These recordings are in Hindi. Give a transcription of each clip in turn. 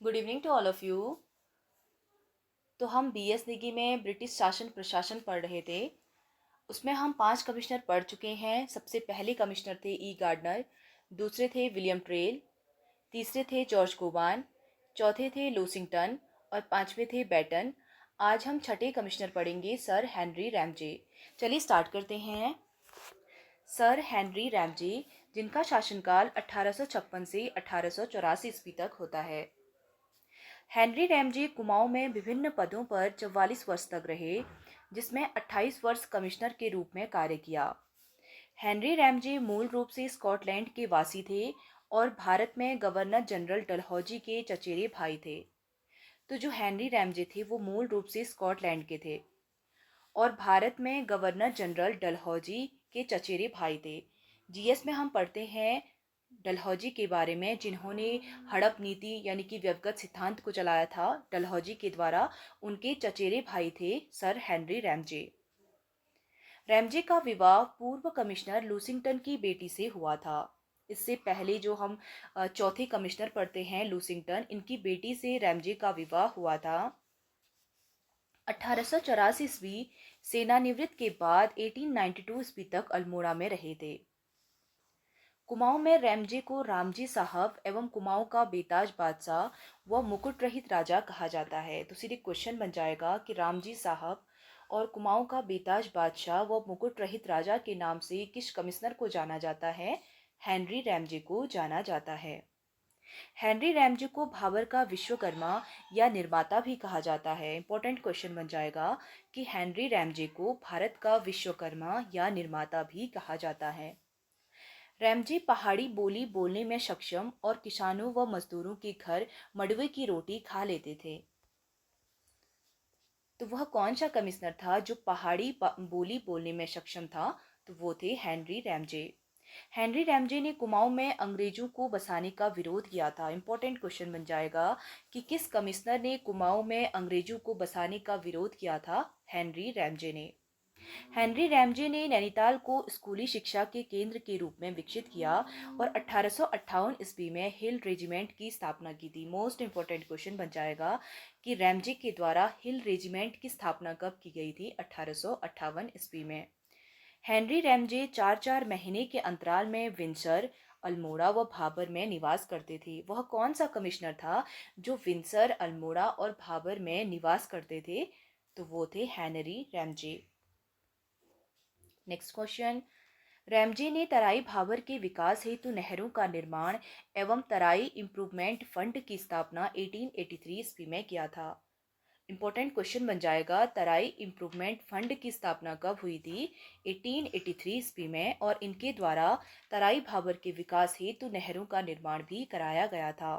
Good evening to all of you. तो हम बीएस निगी में ब्रिटिश शासन प्रशासन पढ़ रहे थे। उसमें हम 5 कमिश्नर पढ़ चुके हैं। सबसे पहले कमिश्नर थे ई गार्डनर, दूसरे थे विलियम ट्रेल, तीसरे थे जॉर्ज गोबान, चौथे थे लूसिंगटन और पांचवे थे बैटन। आज हम छठे कमिश्नर पढ़ेंगे, सर हेनरी रैमजे। चलिए स्टार्ट करते हैं। सर हेनरी रैमजे, जिनका शासनकाल 1856 से 1884 ईस्वी तक होता है। हेनरी रैमजे कुमाऊं में विभिन्न पदों पर 44 वर्ष तक रहे, जिसमें 28 वर्ष कमिश्नर के रूप में कार्य किया। हेनरी रैमजे मूल रूप से स्कॉटलैंड के वासी थे और भारत में गवर्नर जनरल डलहौजी के चचेरे भाई थे। तो जो हेनरी रैमजे थे वो मूल रूप से स्कॉटलैंड के थे और भारत में गवर्नर जनरल डलहौजी के चचेरे भाई थे। जीएस में हम पढ़ते हैं डलहौजी के बारे में, जिन्होंने हड़प नीति यानी कि व्यवगत सिद्धांत को चलाया था डलहौजी के द्वारा। उनके चचेरे भाई थे सर हेनरी रैमजे। रैमजे का विवाह पूर्व कमिश्नर लूसिंगटन की बेटी से हुआ था। इससे पहले जो हम चौथे कमिश्नर पढ़ते हैं लूसिंगटन, इनकी बेटी से रैमजे का विवाह हुआ था। 1884 ईस्वी सेनानिवृत्त के बाद 1892 ईस्वी तक अल्मोड़ा में रहे थे। कुमाऊं में रैमजे को रामजी साहब एवं कुमाऊं का बेताज बादशाह व मुकुट रहित राजा कहा जाता है। तो सीधे क्वेश्चन बन जाएगा कि रामजी साहब और कुमाऊं का बेताज बादशाह व मुकुट रहित राजा के नाम से किस कमिश्नर को जाना जाता है? हेनरी रैमजे को जाना जाता है। हेनरी रैमजे को भाबर का विश्वकर्मा या निर्माता भी कहा जाता है। इंपॉर्टेंट क्वेश्चन बन जाएगा कि हेनरी रैमजे को भारत का विश्वकर्मा या निर्माता भी कहा जाता है। रैमजे पहाड़ी बोली बोलने में सक्षम और किसानों व मजदूरों के घर मडवे की रोटी खा लेते थे। तो वह कौन सा कमिश्नर था जो पहाड़ी बोली बोलने में सक्षम था? तो वो थे हेनरी रैमजे। हेनरी रैमजे ने कुमाऊं में अंग्रेजों को बसाने का विरोध किया था। इंपॉर्टेंट क्वेश्चन बन जाएगा कि किस कमिश्नर ने कुमाऊं में अंग्रेजों को बसाने का विरोध किया था? हेनरी रैमजे ने। हेनरी रैमजे ने नैनीताल को स्कूली शिक्षा के केंद्र के रूप में विकसित किया और 1858 ईस्वी में हिल रेजिमेंट की स्थापना की थी। मोस्ट इंपॉर्टेंट क्वेश्चन बन जाएगा कि रैमजे के द्वारा हिल रेजिमेंट की स्थापना कब की गई थी? 1858 ईस्वी में। हेनरी रैमजे 4-4 महीने के अंतराल में विंसर, अल्मोड़ा व भाबर में निवास करते थे। वह कौन सा कमिश्नर था जो विंसर, अल्मोड़ा और भाबर में निवास करते थे? तो वो थे Henry Ramsay. Next question, Ramsay ने तराई भाबर के विकास हेतु नहरों का निर्माण एवं तराई इम्प्रूवमेंट फंड की स्थापना 1883 ईस्वी में किया था। इंपॉर्टेंट क्वेश्चन बन जाएगा, तराई इम्प्रूवमेंट फंड की स्थापना कब हुई थी? 1883 ईस्वी में, और इनके द्वारा तराई भाबर के विकास हेतु नहरों का निर्माण भी कराया गया था।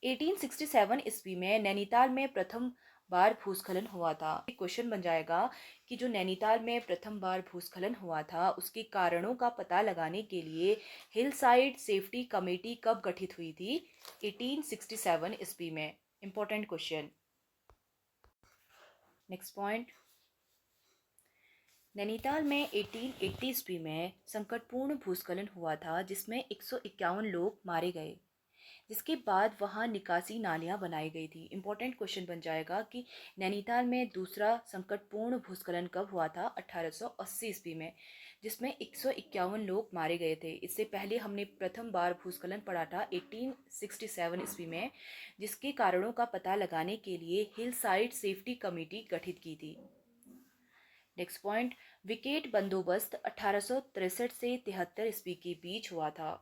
1867 ईस्वी में नैनीताल में प्रथम बार भूस्खलन हुआ था। एक क्वेश्चन बन जाएगा कि जो नैनीताल में प्रथम बार भूस्खलन हुआ था उसके कारणों का पता लगाने के लिए हिल साइड सेफ्टी कमेटी कब गठित हुई थी? 1867 ईस्वी में। Important question. Next point, Nainital में 1880 ईस्वी में संकटपूर्ण भूस्खलन हुआ था जिसमें 151 लोग मारे गए, जिसके बाद वहां निकासी नालियां बनाई गई थी। इंपॉर्टेंट क्वेश्चन बन जाएगा कि नैनीताल में दूसरा संकटपूर्ण भूस्खलन कब हुआ था? 1880 ईस्वी में, जिसमें 151 लोग मारे गए थे। इससे पहले हमने प्रथम बार भूस्खलन पढ़ा था 1867 ईस्वी में, जिसके कारणों का पता लगाने के लिए हिल साइड सेफ्टी कमेटी गठित की थी। नेक्स्ट पॉइंट, विकेट बंदोबस्त 1863 से 73 ईस्वी के बीच हुआ था,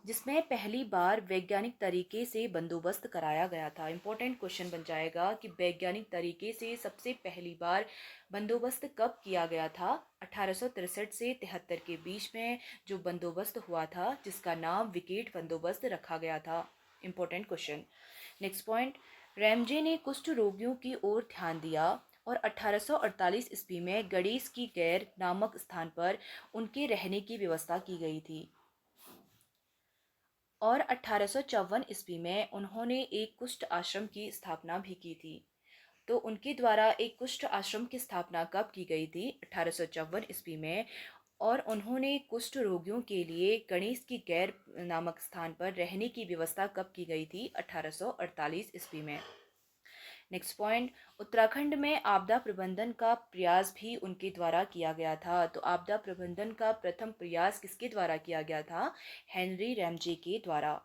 जिसमें पहली बार वैज्ञानिक तरीके से बंदोबस्त कराया गया था। इंपॉर्टेंट क्वेश्चन बन जाएगा कि वैज्ञानिक तरीके से सबसे पहली बार बंदोबस्त कब किया गया था? 1863 से 73 के बीच में जो बंदोबस्त हुआ था, जिसका नाम विकेट बंदोबस्त रखा गया था। Important question. Next point, Ramsay ने कुष्ठ रोगियों की ओर ध्यान दिया और 1848 ईस्वी में गणेश की गैर नामक स्थान पर उनके रहने की व्यवस्था की गई थी और 1854 ईस्वी में उन्होंने एक कुष्ठ आश्रम की स्थापना भी की थी। तो उनके द्वारा एक कुष्ठ आश्रम की स्थापना कब की गई थी? 1854 ईस्वी में, और उन्होंने कुष्ठ रोगियों के लिए गणेश की गैर नामक स्थान पर रहने की व्यवस्था कब की गई थी? 1848 ईस्वी में। नेक्स्ट पॉइंट, उत्तराखंड में आपदा प्रबंधन का प्रयास भी उनके द्वारा किया गया था। तो आपदा प्रबंधन का प्रथम प्रयास किसके द्वारा किया गया था? हेनरी रैमजे के द्वारा।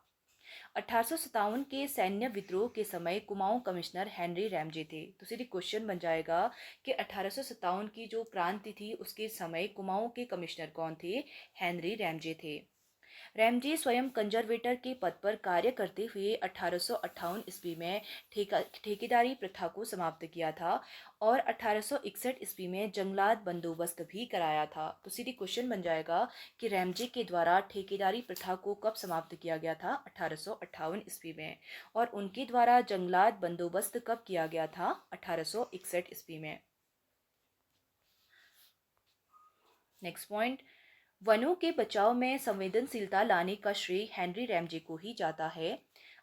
1857 के सैन्य विद्रोह के समय कुमाऊं कमिश्नर हेनरी रैमजे थे। तो सीधे क्वेश्चन बन जाएगा कि 1857 की जो क्रांति थी उसके समय कुमाऊं के कमिश्नर कौन थे? हेनरी रैमजे थे। रैमजे स्वयं कंजर्वेटर के पद पर कार्य करते हुए 1858 ईस्वी में ठेकेदारी प्रथा को समाप्त किया था और 1861 ईस्वी में जंगलात बंदोबस्त भी कराया था। तो सीधी क्वेश्चन बन जाएगा कि रैमजे के द्वारा ठेकेदारी प्रथा को कब समाप्त किया गया था? 1858 ईस्वी में। और उनके द्वारा जंगलात बंदोबस्त कब किया गया था? 1861 ईस्वी में। नेक्स्ट पॉइंट, वनों के बचाव में संवेदनशीलता लाने का श्रेय हेनरी रैमजे को ही जाता है।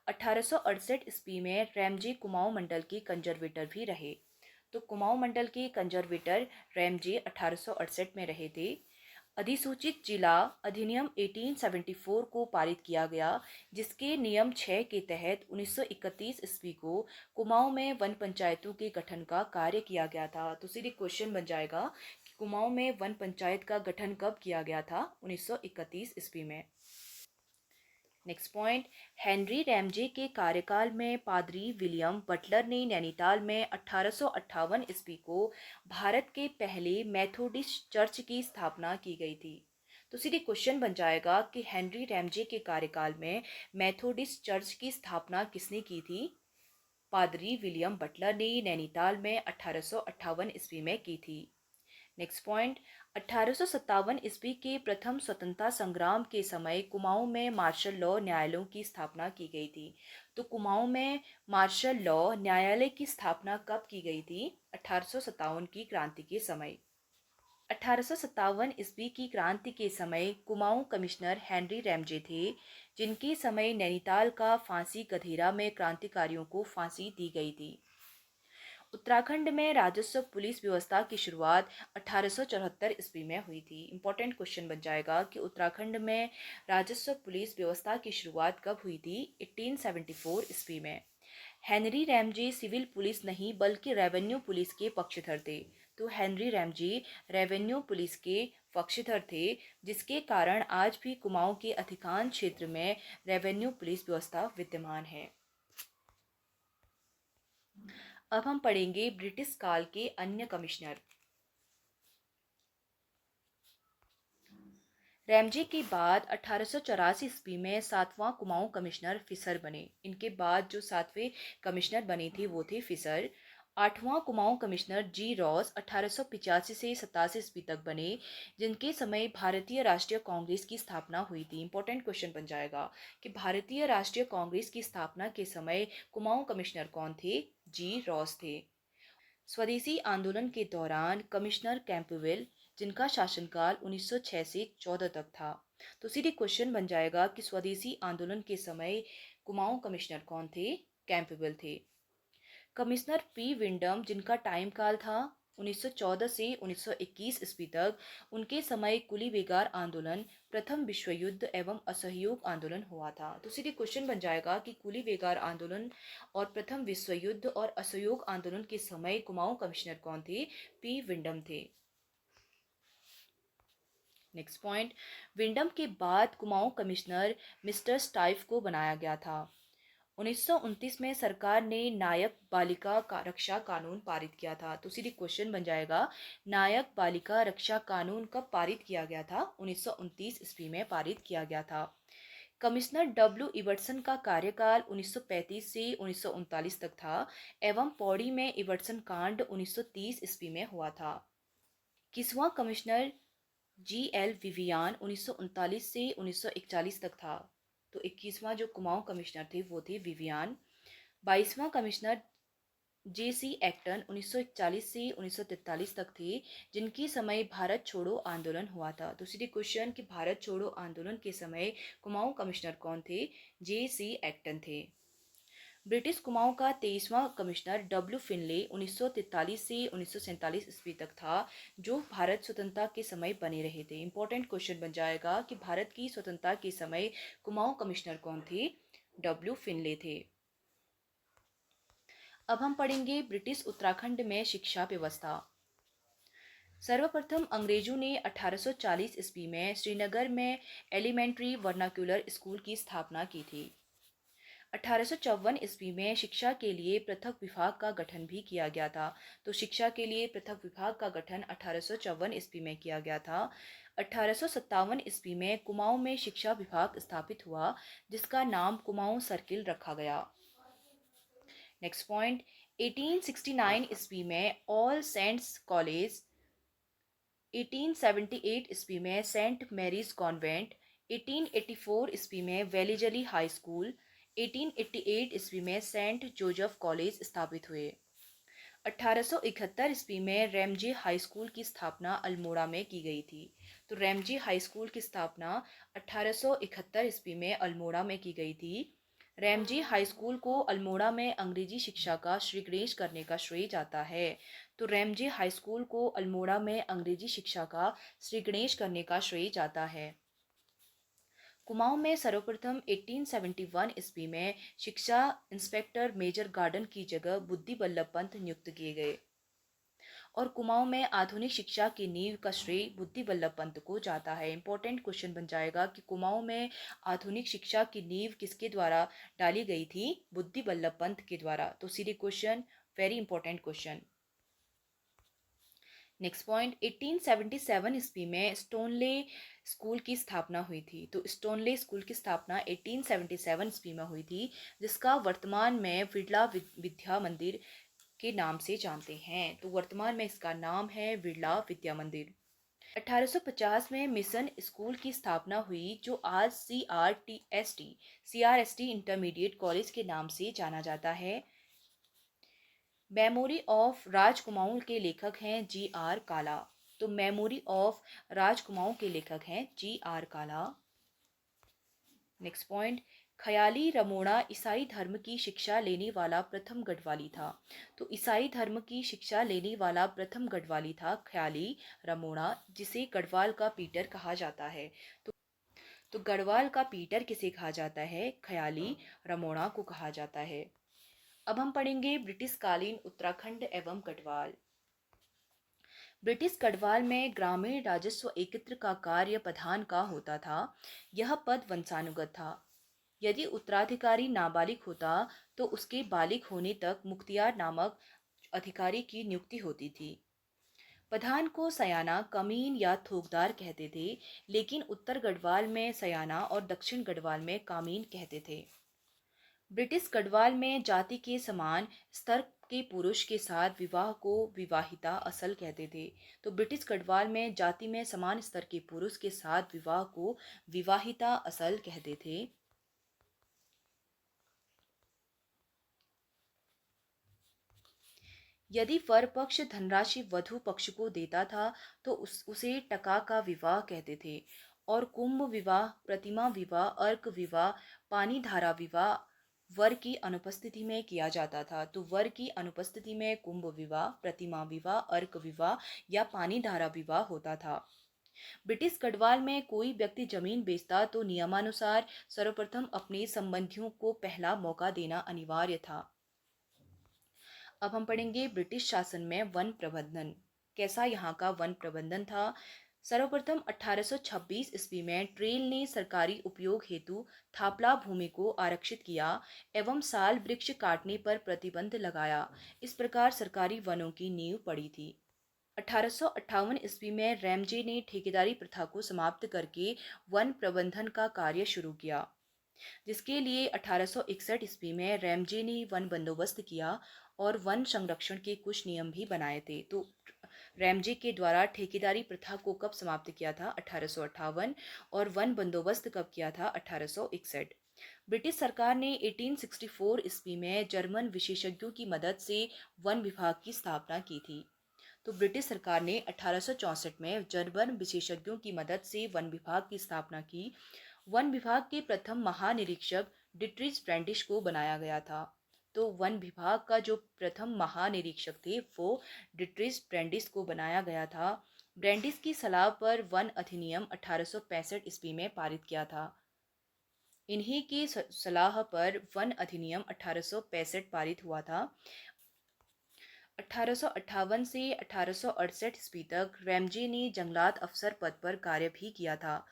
1868 ईस्वी में रैमजे कुमाऊं मंडल के कंजर्वेटर भी रहे। तो कुमाऊं मंडल के कंजर्वेटर रैमजे 1868 में रहे थे। अधिसूचित जिला अधिनियम 1874 को पारित किया गया, जिसके नियम 6 के तहत 1931 ईस्वी को कुमाऊं में वन पंचायतों के गठन का कार्य किया गया था। तो सीधे क्वेश्चन बन जाएगा कि कुमाऊं में वन पंचायत का गठन कब किया गया था? 1931 ईस्वी में। नेक्स्ट पॉइंट, हेनरी रैमजे के कार्यकाल में पादरी विलियम बटलर ने नैनीताल में 1858 ईस्वी को भारत के पहले मेथोडिस्ट चर्च की स्थापना की गई थी। तो सीधे क्वेश्चन बन जाएगा कि हेनरी रैमजे के कार्यकाल में मेथोडिस्ट चर्च की स्थापना किसने की थी? पादरी विलियम बटलर ने नैनीताल में 1858 ईस्वी में की थी। नेक्स्ट पॉइंट, 1857 ईस्वी के प्रथम स्वतंत्रता संग्राम के समय कुमाऊं में मार्शल लॉ न्यायालयों की स्थापना की गई थी। तो कुमाऊं में मार्शल लॉ न्यायालय की स्थापना कब की गई थी? 1857 की क्रांति के समय। 1857 ईस्वी की क्रांति के समय कुमाऊं कमिश्नर हेनरी रैमजे थे, जिनके समय नैनीताल का फांसी गधेरा में क्रांतिकारियों को फांसी दी गई थी। उत्तराखंड में राजस्व पुलिस व्यवस्था की शुरुआत 1874 ईस्वी में हुई थी। इंपॉर्टेंट क्वेश्चन बन जाएगा कि उत्तराखंड में राजस्व पुलिस व्यवस्था की शुरुआत कब हुई थी? 1874 ईस्वी में। हेनरी रैमजे सिविल पुलिस नहीं बल्कि रेवेन्यू पुलिस के पक्षधर थे। तो हेनरी रैमजे रेवेन्यू पुलिस के पक्षधर थे, जिसके कारण आज भी कुमाऊं के अधिकांश क्षेत्र में रेवेन्यू पुलिस व्यवस्था विद्यमान है। अब हम पढ़ेंगे ब्रिटिश काल के अन्य कमिश्नर। रैमजे के बाद 1884 ईस्वी में 7वां कुमाऊं कमिश्नर फिसर बने। इनके बाद जो 7वें कमिश्नर बने थे वो थे फिसर। 8वां कुमाऊं कमिश्नर जी रॉस 1885 से 87 ईस्वी तक बने, जिनके समय भारतीय राष्ट्रीय कांग्रेस की स्थापना हुई थी। इंपॉर्टेंट क्वेश्चन बन जाएगा कि भारतीय राष्ट्रीय कांग्रेस की स्थापना के समय कुमाऊं कमिश्नर कौन थे? जी रॉस थे। स्वदेशी आंदोलन के दौरान कमिश्नर कैंपबेल, जिनका शासनकाल 1906 से 14 तक था। तो सीधे क्वेश्चन बन जाएगा कि स्वदेशी आंदोलन के समय कुमाऊं कमिश्नर कौन थे? कैंपबेल थे। कमिश्नर पी विंडम, जिनका टाइम काल था 1914 से 1921 ईस्वी तक, उनके समय कुली बेगार आंदोलन, प्रथम विश्व युद्ध एवं असहयोग आंदोलन हुआ था। तो सीधे क्वेश्चन बन जाएगा कि कुली बेगार आंदोलन और प्रथम विश्व युद्ध और असहयोग आंदोलन के समय कुमाऊं कमिश्नर कौन थे? पी विंडम थे। नेक्स्ट पॉइंट, विंडम के बाद कुमाऊं कमिश्नर मिस्टर स्टाइफ को बनाया गया था। 1929 में सरकार ने नायक बालिका का रक्षा कानून पारित किया था। तो सीधे क्वेश्चन बन जाएगा, नायक बालिका रक्षा कानून कब पारित किया गया था? 1929 ईस्वी में पारित किया गया था। कमिश्नर डब्ल्यू इबर्टसन का कार्यकाल 1935 से 1939 तक था एवं पौड़ी में इबर्टसन कांड 1930 ईस्वी में हुआ था। 21वां कमिश्नर जी एल विवियान 1939 से 1941 तक था। तो 21वां जो कुमाऊं कमिश्नर थे वो थे विवियान। 22वां कमिश्नर जे सी एक्टन 1941 से 1943 तक थे, जिनके समय भारत छोड़ो आंदोलन हुआ था। तो सीधे क्वेश्चन कि भारत छोड़ो आंदोलन के समय कुमाऊं कमिश्नर कौन थे? जे सी एक्टन थे। ब्रिटिश कुमाऊं का 23वां कमिश्नर डब्ल्यू फिनले 1943 से 1947 ईस्वी तक था, जो भारत स्वतंत्रता के समय बने रहे थे। इंपॉर्टेंट क्वेश्चन बन जाएगा कि भारत की स्वतंत्रता के समय कुमाऊं कमिश्नर कौन थे? डब्ल्यू फिनले थे। अब हम पढ़ेंगे ब्रिटिश उत्तराखंड में शिक्षा व्यवस्था। सर्वप्रथम अंग्रेजों ने 1840 ईस्वी में श्रीनगर में एलिमेंट्री वर्नाक्यूलर स्कूल की स्थापना की थी। 1854 ईस्वी में शिक्षा के लिए पृथक विभाग का गठन भी किया गया था। तो शिक्षा के लिए पृथक विभाग का गठन 1854 ईस्वी में किया गया था। 1857 ईस्वी में कुमाऊं में शिक्षा विभाग स्थापित हुआ, जिसका नाम कुमाऊं सर्किल रखा गया। नेक्स्ट पॉइंट, 1869 ईस्वी में ऑल सेंट्स कॉलेज, 1878 ईस्वी में सेंट मैरीज कॉन्वेंट, 1884 ईस्वी में वेलीजली हाई स्कूल, 1888 ईस्वी में सेंट जोसेफ कॉलेज स्थापित हुए। 1871 ईस्वी में रैमजे हाई स्कूल की स्थापना अल्मोड़ा में की गई थी। तो रैमजे हाई स्कूल की स्थापना 1871 ईस्वी में अल्मोड़ा में की गई थी। रैमजे हाई स्कूल को अल्मोड़ा में अंग्रेजी शिक्षा का श्री गणेश करने का श्रेय जाता है। तो रैमजे हाई स्कूल को अल्मोड़ा में अंग्रेजी शिक्षा का श्री गणेश करने का श्रेय जाता है। कुमाऊं में सर्वप्रथम 1871 ईस्वी में शिक्षा इंस्पेक्टर मेजर गार्डन की जगह बुद्धि बल्लभ पंत नियुक्त किए गए, और कुमाऊं में आधुनिक शिक्षा की नींव का श्रेय बुद्धि बल्लभ पंत को जाता है। इंपॉर्टेंट क्वेश्चन बन जाएगा कि कुमाऊं में आधुनिक शिक्षा की नींव किसके द्वारा डाली गई थी? बुद्धि बल्लभ पंत के द्वारा। तो सीधे question, very important question. Next point, 1877 ईस्वी में स्टोनले स्कूल की स्थापना हुई थी। तो स्टोनले स्कूल की स्थापना 1877 ईस्वी में हुई थी, जिसका वर्तमान में विड़ला विद्या मंदिर के नाम से जानते हैं। तो वर्तमान में इसका नाम है विड़ला विद्या मंदिर। 1850 में मिशन स्कूल की स्थापना हुई, जो आज CRST इंटरमीडिएट कॉलेज के नाम से जाना जाता है। मेमोरी ऑफ राजकुमाऊं के लेखक हैं GR काला। तो मेमोरी ऑफ राजकुमाऊं के लेखक हैं GR काला। नेक्स्ट पॉइंट, ख्याली रमोड़ा ईसाई धर्म की शिक्षा लेने वाला प्रथम गढ़वाली था। तो ईसाई धर्म की शिक्षा लेने वाला प्रथम गढ़वाली था ख्याली रमोड़ा, जिसे गढ़वाल का पीटर कहा जाता है। तो गढ़वाल का पीटर किसे कहा जाता है? ख्याली रमोड़ा को कहा जाता है। अब हम पढ़ेंगे ब्रिटिश कालीन उत्तराखंड एवं गढ़वाल। ब्रिटिश गढ़वाल में ग्रामीण राजस्व एकत्र का कार्य प्रधान का होता था। यह पद वंशानुगत था। यदि उत्तराधिकारी नाबालिग होता तो उसके बालिग होने तक मुख्तियार नामक अधिकारी की नियुक्ति होती थी। प्रधान को सयाना, कमीन या थोकदार कहते थे, लेकिन उत्तर गढ़वाल में सयाना और दक्षिण गढ़वाल में कामीन कहते थे। ब्रिटिश गढ़वाल में जाति के समान स्तर के पुरुष के साथ विवाह को विवाहिता असल कहते थे। तो ब्रिटिश गढ़वाल में जाति में समान स्तर के पुरुष के साथ विवाह को विवाहिता असल कहते थे। यदि वर पक्ष धनराशि वधु पक्ष को देता था तो उसे टका का विवाह कहते थे। और कुंभ विवाह, प्रतिमा विवाह, अर्क विवाह, पानी धारा विवाह वर की अनुपस्थिति में किया जाता था। तो वर की अनुपस्थिति में कुंभ विवाह, प्रतिमा विवाह, अर्क विवाह या पानी धारा विवाह होता था। ब्रिटिश गढ़वाल में कोई व्यक्ति जमीन बेचता तो नियमानुसार सर्वप्रथम अपने संबंधियों को पहला मौका देना अनिवार्य था। अब हम पढ़ेंगे ब्रिटिश शासन में वन प्रबंधन। कैसा यहाँ का वन प्रबंधन था? सर्वप्रथम 1826 ईस्वी में ट्रेल ने सरकारी उपयोग हेतु थापला भूमि को आरक्षित किया एवं साल वृक्ष काटने पर प्रतिबंध लगाया। इस प्रकार सरकारी वनों की नींव पड़ी थी। 1858 ईस्वी में रैमजे ने ठेकेदारी प्रथा को समाप्त करके वन प्रबंधन का कार्य शुरू किया, जिसके लिए 1861 ईस्वी में रैमजे ने वन बंदोबस्त किया और वन संरक्षण के कुछ नियम भी बनाए थे। तो रैमजे के द्वारा ठेकेदारी प्रथा को कब समाप्त किया था? 1858। और वन बंदोबस्त कब किया था? 1861। ब्रिटिश सरकार ने 1864 ईस्वी में जर्मन विशेषज्ञों की मदद से वन विभाग की स्थापना की थी। तो ब्रिटिश सरकार ने 1864 में जर्मन विशेषज्ञों की मदद से वन विभाग की स्थापना की। वन विभाग के प्रथम महानिरीक्षक डिट्रिच ब्रैंडिश को बनाया गया था। तो वन विभाग का जो प्रथम महानिरीक्षक थे वो डिट्रिस ब्रेंडिस को बनाया गया था। ब्रेंडिस की सलाह पर वन अधिनियम 1865 ईस्वी में पारित किया था। इन्हीं की सलाह पर वन अधिनियम 1865 पारित हुआ था। 1858 से 1868 ईस्वी तक रैमजे ने जंगलात अफसर पद पर कार्य भी किया था।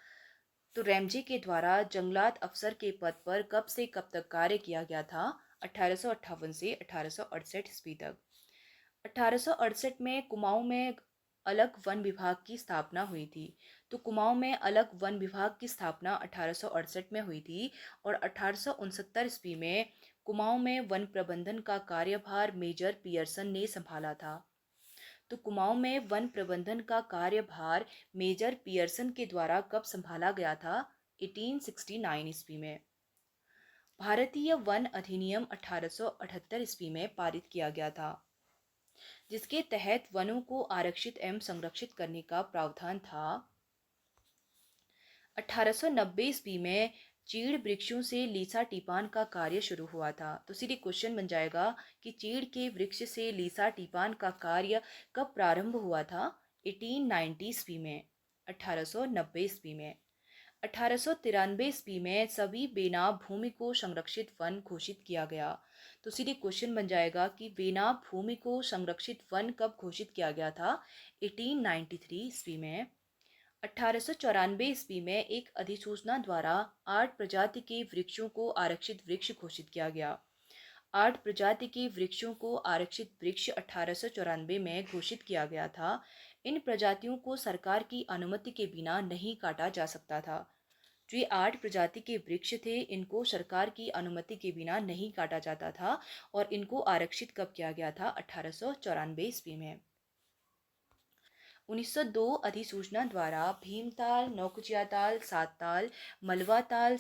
तो रैमजे के द्वारा जंगलात अफसर के पद पर कब से कब तक कार्य किया गया था? 1858 से 1868 ईस्वी तक। 1868 में कुमाऊं में अलग वन विभाग की स्थापना हुई थी। तो कुमाऊं में अलग वन विभाग की स्थापना 1868 में हुई थी और 1869 ईस्वी में कुमाऊं में वन प्रबंधन का कार्यभार मेजर पियर्सन ने संभाला था। तो कुमाऊं में वन प्रबंधन का कार्यभार मेजर पियर्सन के द्वारा कब संभाला गया था? 1869 ईस्वी में। भारतीय वन अधिनियम 1878 ईस्वी में पारित किया गया था, जिसके तहत वनों को आरक्षित एवं संरक्षित करने का प्रावधान था। 1890 ईस्वी में चीड़ वृक्षों से लीसा टीपान का कार्य शुरू हुआ था। तो सीधे क्वेश्चन बन जाएगा कि चीड़ के वृक्ष से लीसा टीपान का कार्य कब प्रारंभ हुआ था? 1890 ईस्वी में। 1890 ईस्वी में। 1893 ईस्वी में सभी बेनाम भूमि को संरक्षित वन घोषित किया गया। तो सीधे क्वेश्चन बन जाएगा कि बेनाम भूमि को संरक्षित वन कब घोषित किया गया था? 1893 ईस्वी में। 1894 ईस्वी में एक अधिसूचना द्वारा 8 प्रजाति के वृक्षों को आरक्षित वृक्ष घोषित किया गया। 8 प्रजाति के वृक्षों को आरक्षित वृक्ष 1894 में घोषित किया गया था। इन प्रजातियों को सरकार की अनुमति के बिना नहीं काटा जा सकता था। जो ये 8 प्रजाति के वृक्ष थे, इनको सरकार की अनुमति के बिना नहीं काटा जाता था और इनको आरक्षित कब किया गया था? 1894 ईस्वी में। 1902 अधिसूचना द्वारा भीमताल, नौकुचिया सात ताल, मलवा ताल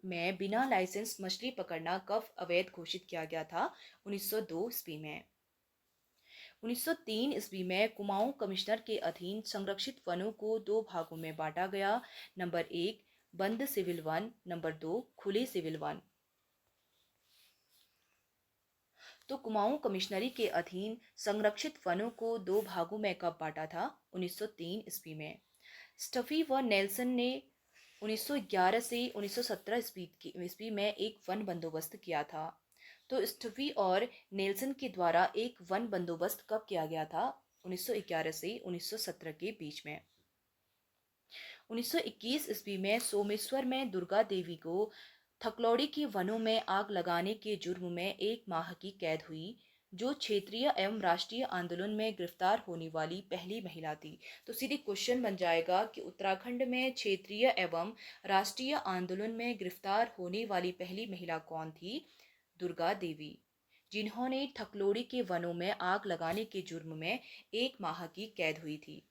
में बिना लाइसेंस मछली पकड़ना कब अवैध घोषित किया गया था? 1902 ईस्वी में। 1903 ईस्वी में कुमाऊं कमिश्नर के अधीन संरक्षित वनों को 2 भागों में बांटा गया। नंबर 1 बंद सिविल वन, नंबर 2 खुले सिविल वन। तो कुमाऊं कमिश्नरी के अधीन संरक्षित वनों को 2 भागों में कब बांटा था? 1903 ईस्वी में। स्टफी व नेल्सन ने 1911 से 1917 ईस्वी में एक वन बंदोबस्त किया था। तो स्टफी और नेल्सन के द्वारा एक वन बंदोबस्त कब किया गया था? 1911 से 1917 के बीच में। 1921 ईस्वी में सोमेश्वर में दुर्गा देवी को थकलौड़ी के वनों में आग लगाने के जुर्म में 1 माह की कैद हुई, जो क्षेत्रीय एवं राष्ट्रीय आंदोलन में गिरफ्तार होने वाली पहली महिला थी। तो सीधे क्वेश्चन बन जाएगा कि उत्तराखंड में क्षेत्रीय एवं राष्ट्रीय आंदोलन में गिरफ्तार होने वाली पहली महिला कौन थी? दुर्गा देवी, जिन्होंने थकलोड़ी के वनों में आग लगाने के जुर्म में 1 माह की कैद हुई थी।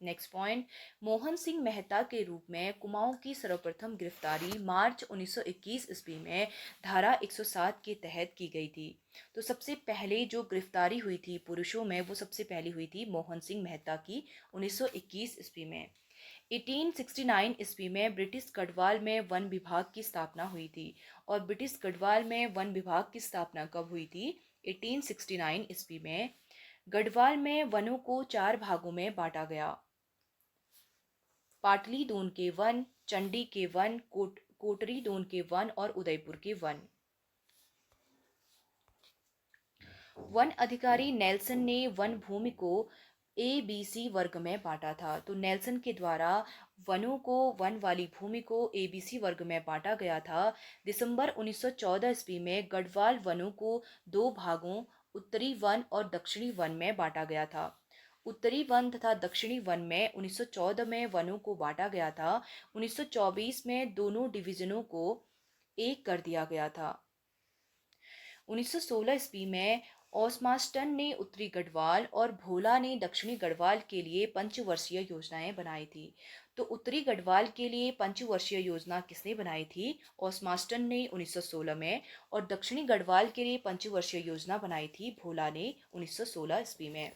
नेक्स्ट पॉइंट, मोहन सिंह मेहता के रूप में कुमाऊं की सर्वप्रथम गिरफ्तारी मार्च 1921 ईस्वी में धारा 107 के तहत की गई थी। तो सबसे पहले जो गिरफ्तारी हुई थी पुरुषों में, वो सबसे पहले हुई थी मोहन सिंह मेहता की 1921 ईस्वी में। 1869 ईस्वी में ब्रिटिश गढ़वाल में वन विभाग की स्थापना हुई थी। और ब्रिटिश गढ़वाल में वन विभाग की स्थापना कब हुई थी? 1869 ईस्वी में। गढ़वाल में वनों को 4 भागों में बांटा गया। पाटली दून के वन, चंडी के वन, कोटरी दून के वन और उदयपुर के वन। वन अधिकारी नेल्सन ने वन भूमि को ABC वर्ग में बांटा था। तो नेल्सन के द्वारा वनों को, वन वाली भूमि को ABC वर्ग में बांटा गया था। दिसंबर 1914 ईस्वी में गढ़वाल वनों को 2 भागों, उत्तरी वन और दक्षिणी वन में बांटा गया था। उत्तरी वन तथा दक्षिणी वन में 1914 में वनों को बांटा गया था। 1924 में दोनों डिवीजनों को एक कर दिया गया था। 1916 ईस्वी में ओस्मास्टन ने उत्तरी गढ़वाल और भोला ने दक्षिणी गढ़वाल के लिए पंचवर्षीय योजनाएं बनाई थी। तो उत्तरी गढ़वाल के लिए पंचवर्षीय योजना किसने बनाई थी? ओस्मास्टन ने 1916 में। और दक्षिणी गढ़वाल के लिए पंचवर्षीय योजना बनाई थी भोला ने 1916 ईस्वी में।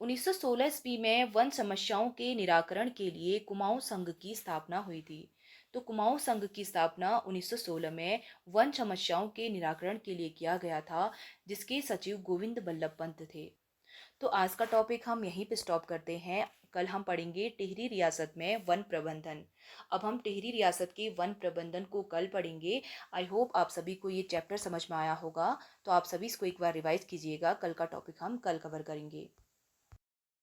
1916 ईस्वी में वन समस्याओं के निराकरण के लिए कुमाऊं संघ की स्थापना हुई थी। तो कुमाऊं संघ की स्थापना 1916 में वन समस्याओं के निराकरण के लिए किया गया था, जिसके सचिव गोविंद बल्लभ पंत थे। तो आज का टॉपिक हम यहीं पे स्टॉप करते हैं। कल हम पढ़ेंगे टिहरी रियासत में वन प्रबंधन। अब हम टिहरी रियासत के वन प्रबंधन को कल पढ़ेंगे। आई होप आप सभी को ये चैप्टर समझ में आया होगा। तो आप सभी इसको एक बार रिवाइज कीजिएगा। कल का टॉपिक हम कल कवर करेंगे।